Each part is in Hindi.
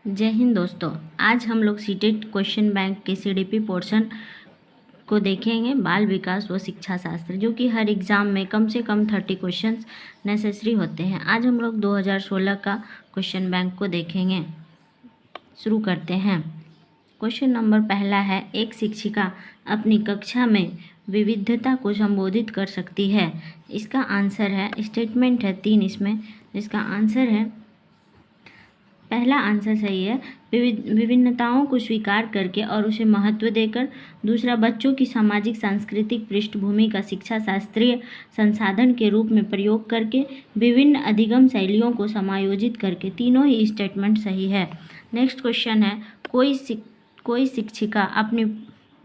जय हिंद दोस्तों। आज हम लोग सीटेट क्वेश्चन बैंक के सीडीपी पोर्शन को देखेंगे, बाल विकास व शिक्षा शास्त्र, जो कि हर एग्ज़ाम में कम से कम 30 क्वेश्चंस नेसेसरी होते हैं। आज हम लोग 2016 का क्वेश्चन बैंक को देखेंगे। शुरू करते हैं। क्वेश्चन नंबर पहला है, एक शिक्षिका अपनी कक्षा में विविधता को संबोधित कर सकती है। इसका आंसर है, स्टेटमेंट है 3 इसमें। इसका आंसर है, पहला आंसर सही है, विभिन्नताओं को स्वीकार करके और उसे महत्व देकर। दूसरा, बच्चों की सामाजिक सांस्कृतिक पृष्ठभूमि का शिक्षा शास्त्रीय संसाधन के रूप में प्रयोग करके, विभिन्न अधिगम शैलियों को समायोजित करके। तीनों ही स्टेटमेंट सही है। नेक्स्ट क्वेश्चन है, कोई शिक्षिका अपनी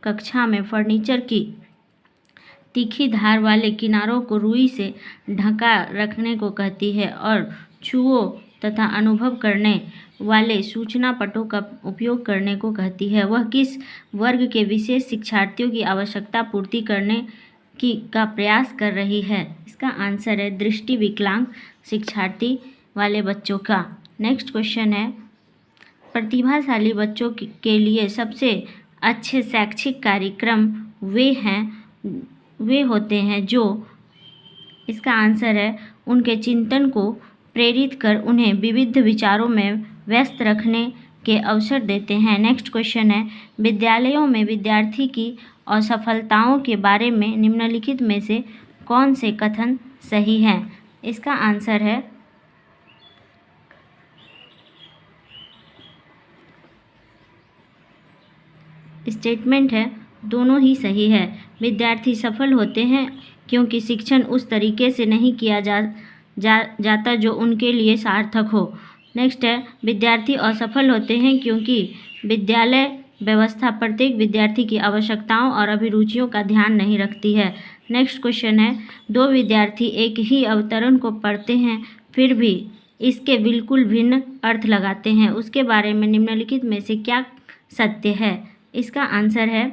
कक्षा में फर्नीचर की तीखी धार वाले किनारों को रुई से ढका रखने को कहती है और छुओ तथा अनुभव करने वाले सूचना पटों का उपयोग करने को कहती है। वह किस वर्ग के विशेष शिक्षार्थियों की आवश्यकता पूर्ति करने का प्रयास कर रही है? इसका आंसर है, दृष्टि विकलांग शिक्षार्थी वाले बच्चों का। नेक्स्ट क्वेश्चन है, प्रतिभाशाली बच्चों के लिए सबसे अच्छे शैक्षिक कार्यक्रम वे होते हैं जो, इसका आंसर है, उनके चिंतन को प्रेरित कर उन्हें विविध विचारों में व्यस्त रखने के अवसर देते हैं। नेक्स्ट क्वेश्चन है, विद्यालयों में विद्यार्थी की असफलताओं के बारे में निम्नलिखित में से कौन से कथन सही हैं? इसका आंसर है, स्टेटमेंट है, दोनों ही सही है। विद्यार्थी सफल होते हैं क्योंकि शिक्षण उस तरीके से नहीं किया जाता जो उनके लिए सार्थक हो। नेक्स्ट है, विद्यार्थी असफल होते हैं क्योंकि विद्यालय व्यवस्था प्रत्येक विद्यार्थी की आवश्यकताओं और अभिरुचियों का ध्यान नहीं रखती है। नेक्स्ट क्वेश्चन है, दो विद्यार्थी एक ही अवतरण को पढ़ते हैं फिर भी इसके बिल्कुल भिन्न अर्थ लगाते हैं। उसके बारे में निम्नलिखित में से क्या सत्य है? इसका आंसर है,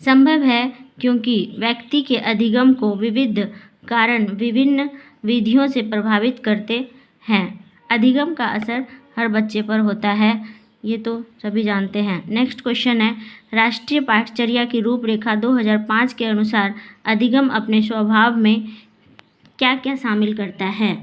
संभव है क्योंकि व्यक्ति के अधिगम को विविध कारण विभिन्न विधियों से प्रभावित करते हैं। अधिगम का असर हर बच्चे पर होता है, ये तो सभी जानते हैं। नेक्स्ट क्वेश्चन है, राष्ट्रीय पाठचर्या की रूपरेखा 2005 के अनुसार अधिगम अपने स्वभाव में क्या क्या शामिल करता है?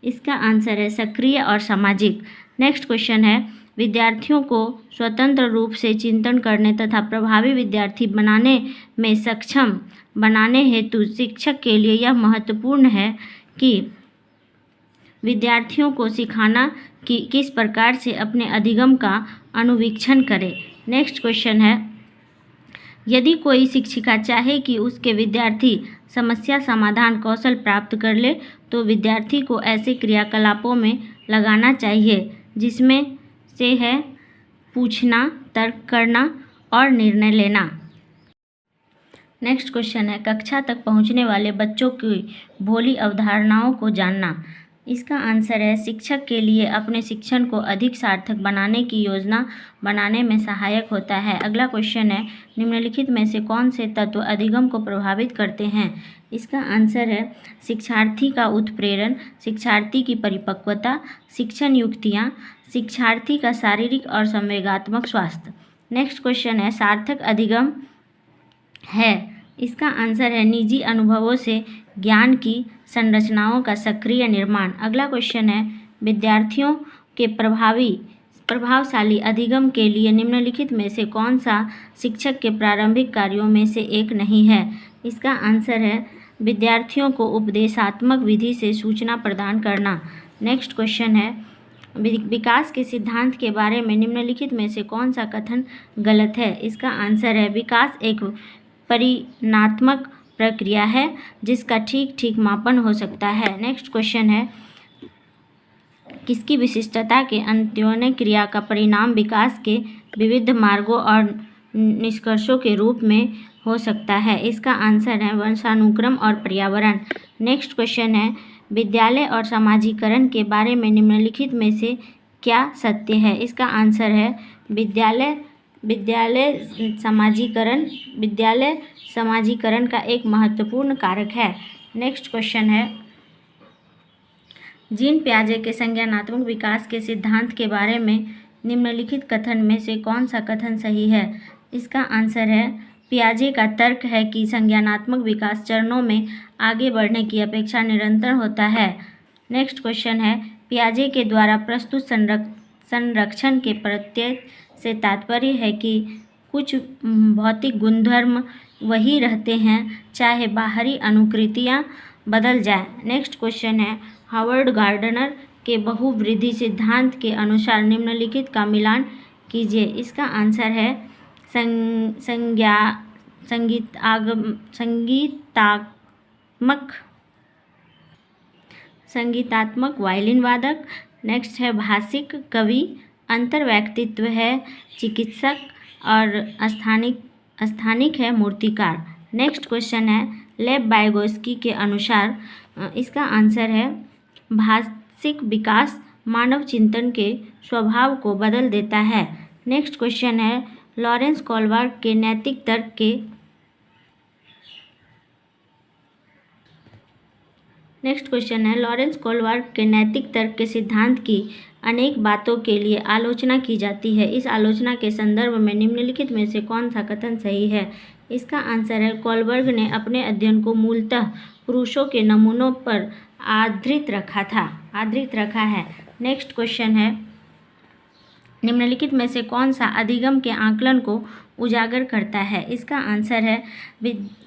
इसका आंसर है, सक्रिय और सामाजिक। नेक्स्ट क्वेश्चन है, विद्यार्थियों को स्वतंत्र रूप से चिंतन करने तथा प्रभावी विद्यार्थी बनाने में सक्षम बनाने हेतु शिक्षक के लिए यह महत्वपूर्ण है कि विद्यार्थियों को सिखाना कि किस प्रकार से अपने अधिगम का अनुवीक्षण करें। नेक्स्ट क्वेश्चन है, यदि कोई शिक्षिका चाहे कि उसके विद्यार्थी समस्या समाधान कौशल प्राप्त कर ले तो विद्यार्थी को ऐसे क्रियाकलापों में लगाना चाहिए जिसमें से है पूछना, तर्क करना और निर्णय लेना। नेक्स्ट क्वेश्चन है, कक्षा तक पहुंचने वाले बच्चों की भोली अवधारणाओं को जानना। इसका आंसर है, शिक्षक के लिए अपने शिक्षण को अधिक सार्थक बनाने की योजना बनाने में सहायक होता है। अगला क्वेश्चन है, निम्नलिखित में से कौन से तत्व अधिगम को प्रभावित करते हैं? इसका आंसर है, शिक्षार्थी का उत्प्रेरण, शिक्षार्थी की परिपक्वता, शिक्षण युक्तियाँ, शिक्षार्थी का शारीरिक और संवेगात्मक स्वास्थ्य। नेक्स्ट क्वेश्चन है, सार्थक अधिगम है। इसका आंसर है, निजी अनुभवों से ज्ञान की संरचनाओं का सक्रिय निर्माण। अगला क्वेश्चन है, विद्यार्थियों के प्रभावशाली अधिगम के लिए निम्नलिखित में से कौन सा शिक्षक के प्रारंभिक कार्यों में से एक नहीं है? इसका आंसर है, विद्यार्थियों को उपदेशात्मक विधि से सूचना प्रदान करना। नेक्स्ट क्वेश्चन है, विकास के सिद्धांत के बारे में निम्नलिखित में से कौन सा कथन गलत है? इसका आंसर है, विकास एक परिणात्मक प्रक्रिया है जिसका ठीक मापन हो सकता है। नेक्स्ट क्वेश्चन है, किसकी विशिष्टता के अन्योन्य क्रिया का परिणाम विकास के विविध मार्गों और निष्कर्षों के रूप में हो सकता है? इसका आंसर है, वंशानुक्रम और पर्यावरण। नेक्स्ट क्वेश्चन है, विद्यालय और समाजीकरण के बारे में निम्नलिखित में से क्या सत्य है? इसका आंसर है, विद्यालय समाजीकरण का एक महत्वपूर्ण कारक है। नेक्स्ट क्वेश्चन है, जीन पियाजे के संज्ञानात्मक विकास के सिद्धांत के बारे में निम्नलिखित कथन में से कौन सा कथन सही है? इसका आंसर है पियाजे का तर्क है कि संज्ञानात्मक विकास चरणों में आगे बढ़ने की अपेक्षा निरंतर होता है। नेक्स्ट क्वेश्चन है पियाजे के द्वारा प्रस्तुत संरक्षण के प्रत्यय से तात्पर्य है कि कुछ भौतिक गुणधर्म वही रहते हैं चाहे बाहरी अनुकृतियाँ बदल जाए। नेक्स्ट क्वेश्चन है हार्वर्ड गार्डनर के बहुवृद्धि सिद्धांत के अनुसार निम्नलिखित का मिलान कीजिए। इसका आंसर है संगीतात्मक वायलिन वादक। नेक्स्ट है भाषिक कवि, अंतर्व्यक्तित्व है चिकित्सक और स्थानिक है मूर्तिकार। नेक्स्ट क्वेश्चन है लेव वाइगोत्स्की के अनुसार इसका आंसर है भाषिक विकास मानव चिंतन के स्वभाव को बदल देता है। नेक्स्ट क्वेश्चन है लॉरेंस कोलबर्ग के नैतिक तर्क के सिद्धांत की अनेक बातों के लिए आलोचना की जाती है। इस आलोचना के संदर्भ में निम्नलिखित में से कौन सा कथन सही है? इसका आंसर है कोलबर्ग ने अपने अध्ययन को मूलतः पुरुषों के नमूनों पर आधारित रखा है। नेक्स्ट क्वेश्चन है निम्नलिखित में से कौन सा अधिगम के आकलन को उजागर करता है? इसका आंसर है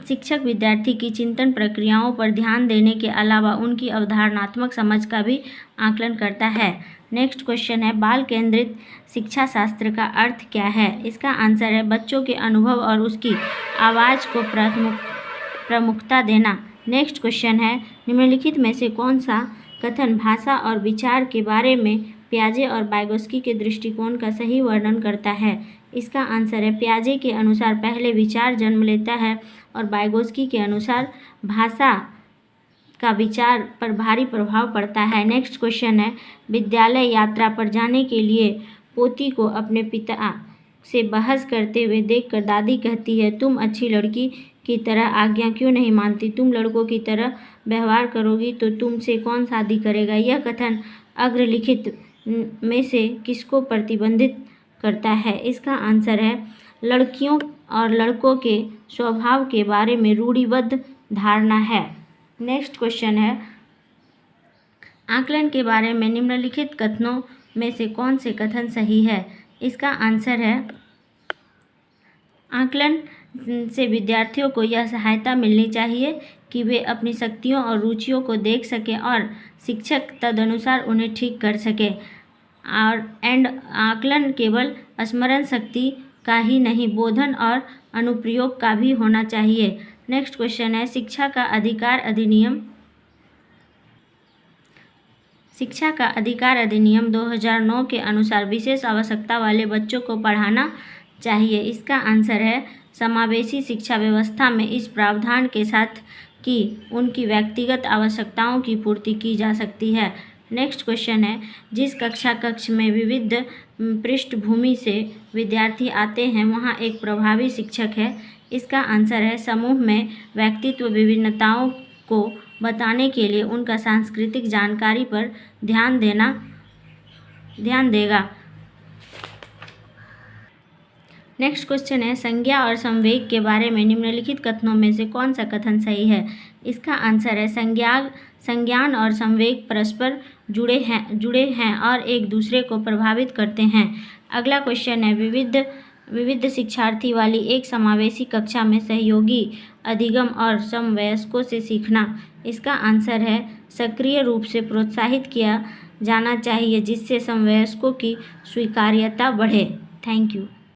शिक्षक विद्यार्थी की चिंतन प्रक्रियाओं पर ध्यान देने के अलावा उनकी अवधारणात्मक समझ का भी आकलन करता है। नेक्स्ट क्वेश्चन है बाल केंद्रित शिक्षा शास्त्र का अर्थ क्या है? इसका आंसर है बच्चों के अनुभव और उसकी आवाज़ को प्रमुखता देना। नेक्स्ट क्वेश्चन है निम्नलिखित में से कौन सा कथन भाषा और विचार के बारे में पियाजे और वाइगोत्स्की के दृष्टिकोण का सही वर्णन करता है? इसका आंसर है पियाजे के अनुसार पहले विचार जन्म लेता है और वाइगोत्स्की के अनुसार भाषा का विचार पर भारी प्रभाव पड़ता है। नेक्स्ट क्वेश्चन है विद्यालय यात्रा पर जाने के लिए पोती को अपने पिता से बहस करते हुए देखकर दादी कहती है तुम अच्छी लड़की की तरह आज्ञा क्यों नहीं मानती? तुम लड़कों की तरह व्यवहार करोगी तो तुमसे कौन शादी करेगा? यह कथन अग्रलिखित में से किसको प्रतिबंधित करता है? इसका आंसर है लड़कियों और लड़कों के स्वभाव के बारे में रूढ़िबद्ध धारणा है। नेक्स्ट क्वेश्चन है आकलन के बारे में निम्नलिखित कथनों में से कौन से कथन सही है? इसका आंसर है आकलन से विद्यार्थियों को यह सहायता मिलनी चाहिए कि वे अपनी शक्तियों और रुचियों को देख सकें और शिक्षक तदनुसार उन्हें ठीक कर सके। आकलन केवल स्मरण शक्ति का ही नहीं बोधन और अनुप्रयोग का भी होना चाहिए। नेक्स्ट क्वेश्चन है शिक्षा का अधिकार अधिनियम 2009 के अनुसार विशेष आवश्यकता वाले बच्चों को पढ़ाना चाहिए। इसका आंसर है समावेशी शिक्षा व्यवस्था में इस प्रावधान के साथ कि उनकी व्यक्तिगत आवश्यकताओं की पूर्ति की जा सकती है। नेक्स्ट क्वेश्चन है जिस कक्ष में विविध पृष्ठभूमि से विद्यार्थी आते हैं वहाँ एक प्रभावी शिक्षक है। इसका आंसर है समूह में व्यक्तित्व विभिन्नताओं को बताने के लिए उनका सांस्कृतिक जानकारी पर ध्यान देगा। नेक्स्ट क्वेश्चन है संज्ञा और संवेग के बारे में निम्नलिखित कथनों में से कौन सा कथन सही है? इसका आंसर है संज्ञान और संवेग परस्पर जुड़े हैं और एक दूसरे को प्रभावित करते हैं। अगला क्वेश्चन है विविध शिक्षार्थी वाली एक समावेशी कक्षा में सहयोगी अधिगम और समवयस्कों से सीखना। इसका आंसर है सक्रिय रूप से प्रोत्साहित किया जाना चाहिए जिससे समवयस्कों की स्वीकार्यता बढ़े। Thank you.